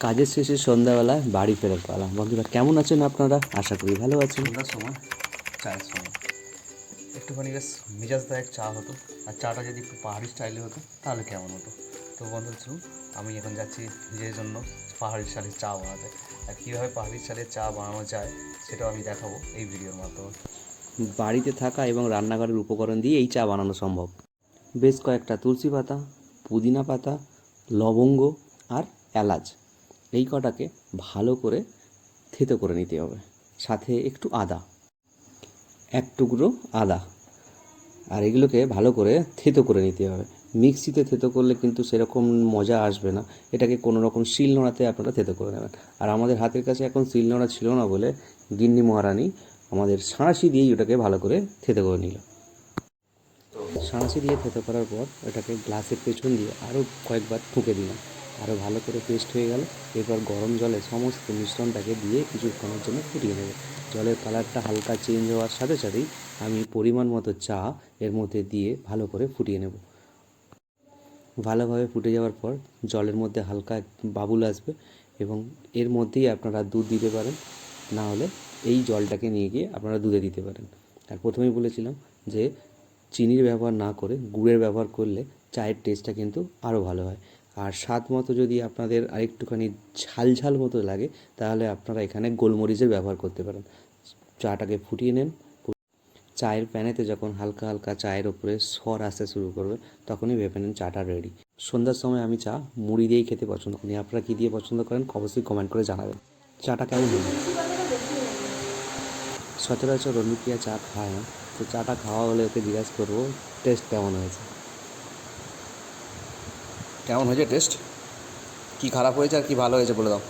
কাজের শেষে সন্ধ্যাবেলায় বাড়ি ফেরার পালা। বন্ধুরা কেমন আছেন আপনারা? আশা করি ভালো আছেন। সন্ধ্যার সময় চায়ের সময় একটুখানি বেশ মেজাজদায়ক চা হতো, আর চাটা যদি একটু পাহাড়ি স্টাইলে হতো তাহলে কেমন হতো। তো বন্ধু চলুন, আমি এখন যাচ্ছি নিজের জন্য পাহাড়ি স্টাইলের চা বানাতে। আর কীভাবে পাহাড়ি স্টাইলের চা বানানো যায় সেটাও আমি দেখাবো এই ভিডিওর মাধ্যমে। বাড়িতে থাকা এবং রান্নাঘরের উপকরণ দিয়ে এই চা বানানো সম্ভব। বেশ কয়েকটা তুলসী পাতা, পুদিনা পাতা, লবঙ্গ আর এলাচ, এই কটাকে ভালো করে থেতো করে নিতে হবে। সাথে একটু আদা, এক টুকরো আদা, আর এগুলোকে ভালো করে থেতো করে নিতে হবে। মিক্সিতে থেতো করলে কিন্তু সেরকম মজা আসবে না, এটাকে কোনো রকম শিলনোড়াতে আপনারা থেতো করে নেবেন। আর আমাদের হাতের কাছে এখন শিলনোড়া ছিল না বলে গিন্নি মহারানী আমাদের সাঁড়াশি দিয়েই ওটাকে ভালো করে থেতো করে নিল। সাঁড়াশি দিয়ে থেতো করার পর এটাকে গ্লাসের পেছন দিয়ে আরও কয়েকবার ঠুকে দিলাম, আরও ভালো করে পেস্ট হয়ে গেল। এরপর গরম জলে সমস্ত মিশ্রণটাকে দিয়ে কিছুক্ষণের জন্য ফুটিয়ে নেব। জলের কালারটা হালকা চেঞ্জ হওয়ার সাথে সাথেই আমি পরিমাণ মতো চা এর মধ্যে দিয়ে ভালো করে ফুটিয়ে নেব। ভালোভাবে ফুটে যাওয়ার পর জলের মধ্যে হালকা বাবুল আসবে এবং এর মধ্যেই আপনারা দুধ দিতে পারেন, না হলে এই জলটাকে নিয়ে গিয়ে আপনারা দুধে দিতে পারেন। আর প্রথমেই বলেছিলাম যে চিনির ব্যবহার না করে গুড়ের ব্যবহার করলে চায়ের টেস্টটা কিন্তু আরও ভালো হয়। আর স্বাদ মতো যদি আপনাদের আরেকটুখানি ঝাল ঝাল মতো লাগে তাহলে আপনারা এখানে গোলমরিচের ব্যবহার করতে পারেন। চাটাকে ফুটিয়ে নেন। চায়ের প্যানেতে যখন হালকা হালকা চায়ের ওপরে সর আসতে শুরু করবে তখনই ভেবে নেন চাটা রেডি। সন্ধ্যার সময় আমি চা মুড়ি দিয়েই খেতে পছন্দ করি। আপনারা কী দিয়ে পছন্দ করেন অবশ্যই কমেন্ট করে জানাবেন। চাটা কেমন হলো? সচরাচর রণিপ্রিয়া চা খায় না, তো চাটা খাওয়া হলে ওকে জিজ্ঞাসা করবো টেস্ট কেমন হয়েছে। কেমন হয়েছে টেস্ট? কি খারাপ হয়েছে আর কি ভালো হয়েছে বলে দাও।